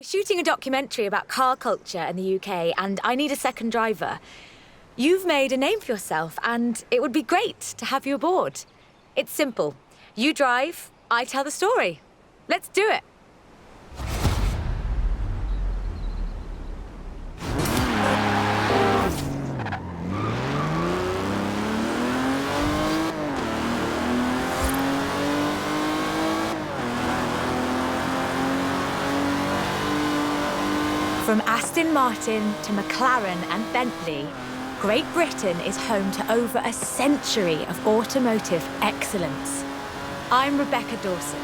Shooting a documentary about car culture in the UK, and I need a second driver. You've made a name for yourself, and it would be great to have you aboard. It's simple. You drive, I tell the story. Let's do it. From Aston Martin to McLaren and Bentley, Great Britain is home to over a century of automotive excellence. I'm Rebecca Dawson.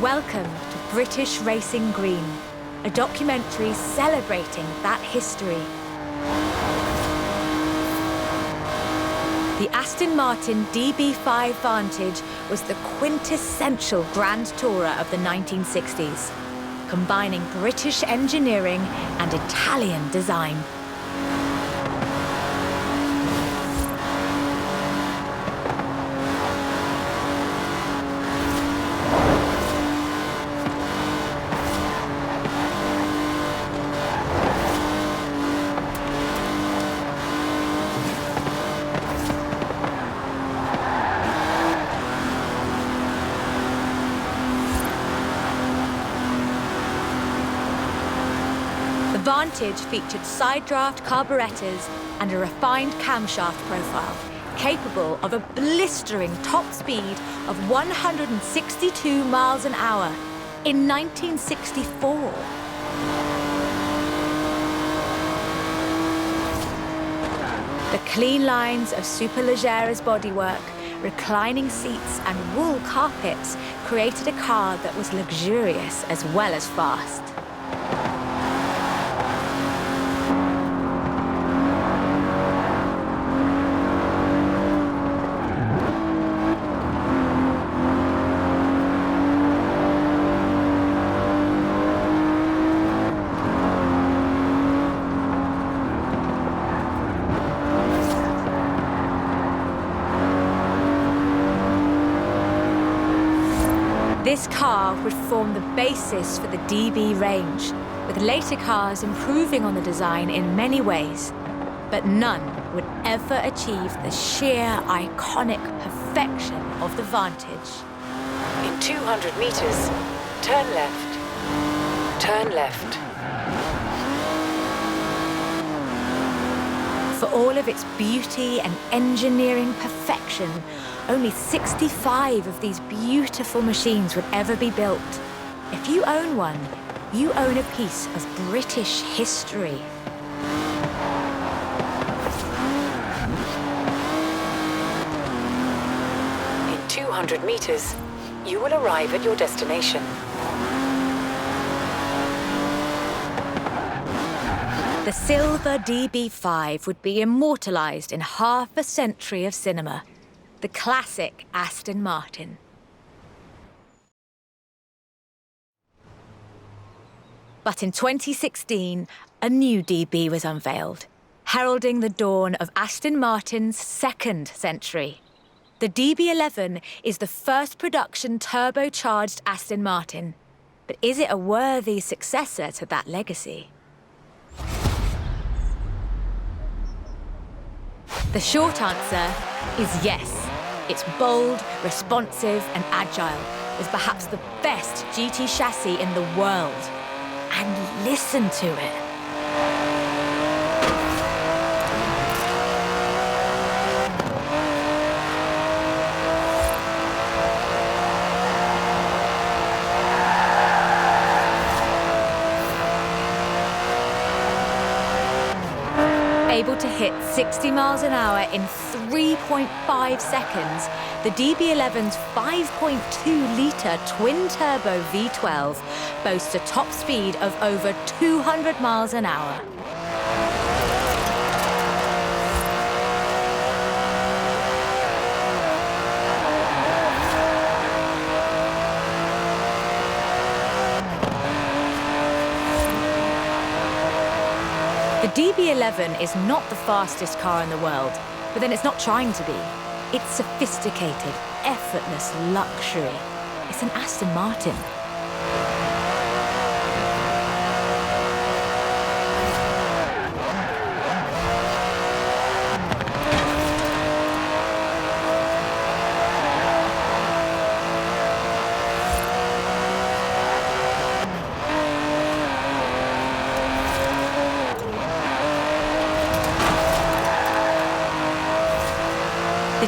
Welcome to British Racing Green, a documentary celebrating that history. The Aston Martin DB5 Vantage was the quintessential Grand Tourer of the 1960s, combining British engineering and Italian design. The Vantage featured side-draft carburettors and a refined camshaft profile, capable of a blistering top speed of 162 miles an hour in 1964. The clean lines of Superleggera's bodywork, reclining seats and wool carpets created a car that was luxurious as well as fast. This car would form the basis for the DB range, with later cars improving on the design in many ways. But none would ever achieve the sheer iconic perfection of the Vantage. In 200 meters, turn left. Turn left. For all of its beauty and engineering perfection, only 65 of these beautiful machines would ever be built. If you own one, you own a piece of British history. In 200 meters, you will arrive at your destination. The silver DB5 would be immortalized in half a century of cinema. The classic Aston Martin. But in 2016, a new DB was unveiled, heralding the dawn of Aston Martin's second century. The DB11 is the first production turbocharged Aston Martin. But is it a worthy successor to that legacy? The short answer is yes. It's bold, responsive, and agile, with perhaps the best GT chassis in the world. And listen to it. Able to hit 60 miles an hour in 3.5 seconds, the DB11's 5.2-litre twin-turbo V12 boasts a top speed of over 200 miles an hour. The DB11 is not the fastest car in the world, but then it's not trying to be. It's sophisticated, effortless luxury. It's an Aston Martin.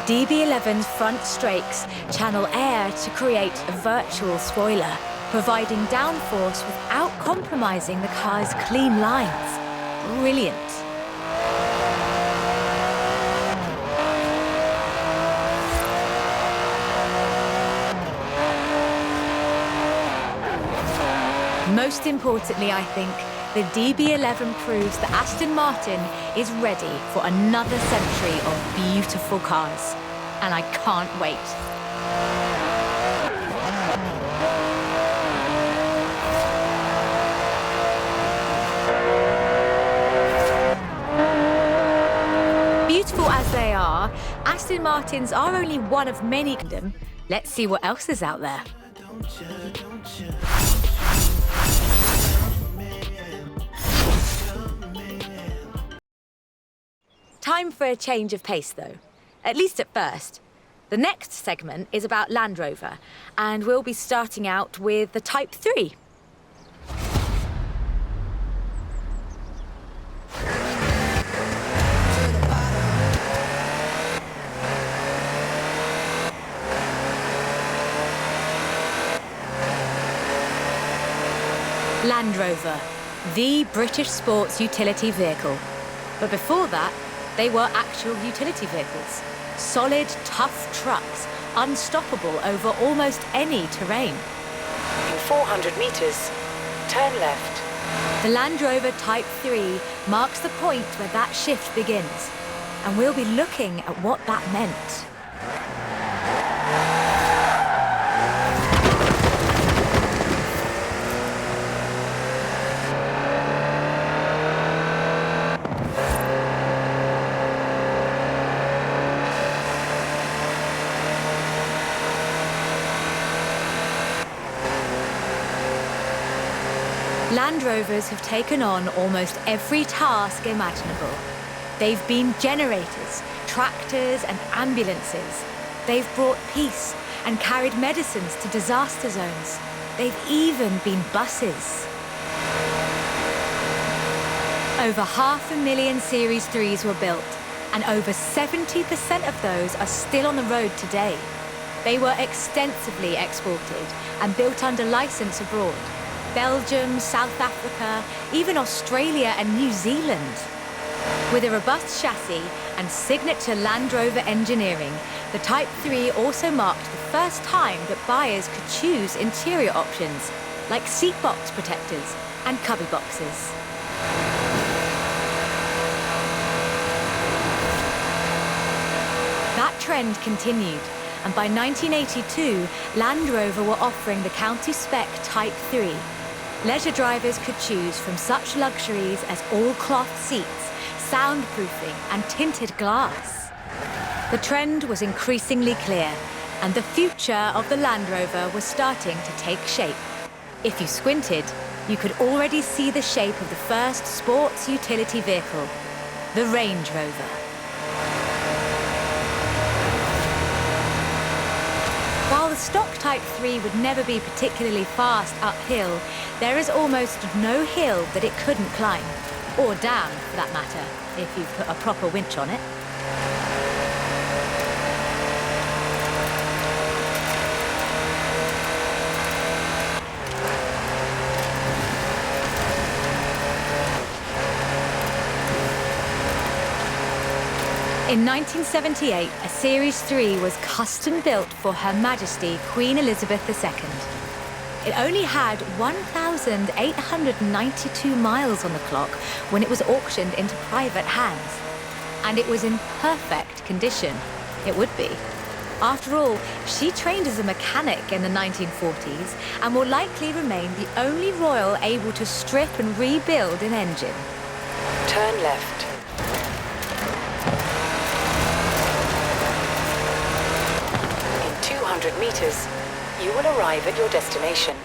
DB11's front strakes channel air to create a virtual spoiler, providing downforce without compromising the car's clean lines. Brilliant. Most importantly, I think, the DB11 proves that Aston Martin is ready for another century of beautiful cars. And I can't wait. Beautiful as they are, Aston Martins are only one of many. Let's see what else is out there. Time for a change of pace, though. At least at first. The next segment is about Land Rover, and we'll be starting out with the Type 3. Land Rover, the British sports utility vehicle. But before that, they were actual utility vehicles. Solid, tough trucks, unstoppable over almost any terrain. In 400 meters, turn left. The Land Rover Type 3 marks the point where that shift begins, and we'll be looking at what that meant. Land Rovers have taken on almost every task imaginable. They've been generators, tractors and ambulances. They've brought peace and carried medicines to disaster zones. They've even been buses. Over 500,000 Series 3s were built, and over 70% of those are still on the road today. They were extensively exported and built under license abroad. Belgium, South Africa, even Australia and New Zealand. With a robust chassis and signature Land Rover engineering, the Type 3 also marked the first time that buyers could choose interior options, like seat box protectors and cubby boxes. That trend continued, and by 1982, Land Rover were offering the county spec Type 3. Leisure drivers could choose from such luxuries as all-cloth seats, soundproofing and tinted glass. The trend was increasingly clear, and the future of the Land Rover was starting to take shape. If you squinted, you could already see the shape of the first sports utility vehicle, the Range Rover. While the stock Type 3 would never be particularly fast uphill, there is almost no hill that it couldn't climb, or down for that matter, if you put a proper winch on it. In 1978, a Series 3 was custom built for Her Majesty Queen Elizabeth II. It only had 1,892 miles on the clock when it was auctioned into private hands. And it was in perfect condition. It would be. After all, she trained as a mechanic in the 1940s and will likely remain the only royal able to strip and rebuild an engine. Turn left. In 200 meters, you will arrive at your destination.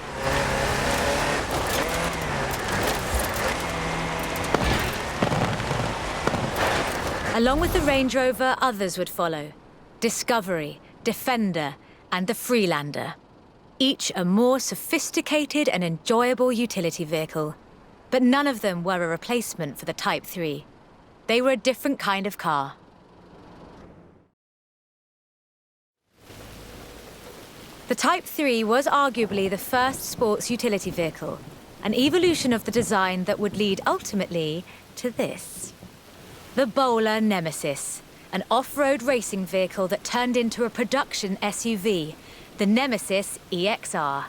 Along with the Range Rover, others would follow. Discovery, Defender, and the Freelander. Each a more sophisticated and enjoyable utility vehicle. But none of them were a replacement for the Type 3. They were a different kind of car. The Type 3 was arguably the first sports utility vehicle, an evolution of the design that would lead ultimately to this. The Bowler Nemesis, an off-road racing vehicle that turned into a production SUV, the Nemesis EXR.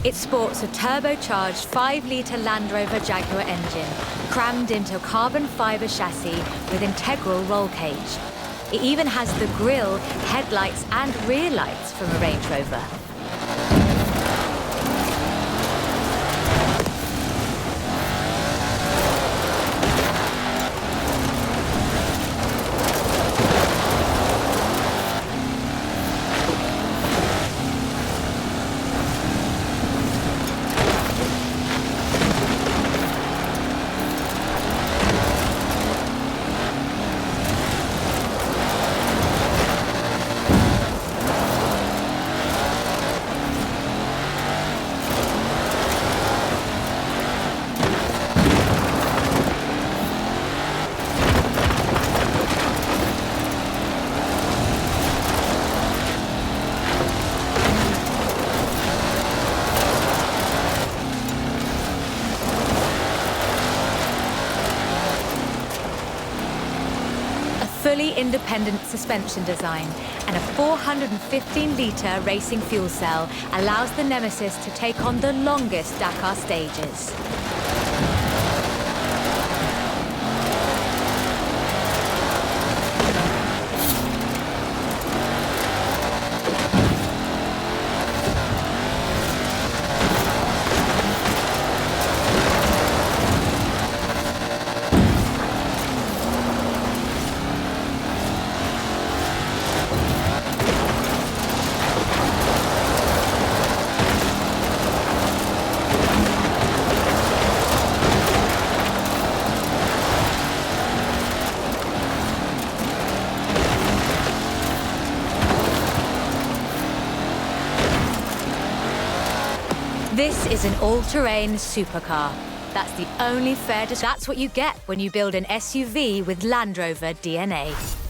It sports a turbocharged 5-litre Land Rover Jaguar engine, crammed into a carbon fibre chassis with integral roll cage. It even has the grille, headlights and rear lights from a Range Rover. Fully independent suspension design and a 415-litre racing fuel cell allows the Nemesis to take on the longest Dakar stages. This is an all-terrain supercar. That's the only fair. That's what you get when you build an SUV with Land Rover DNA.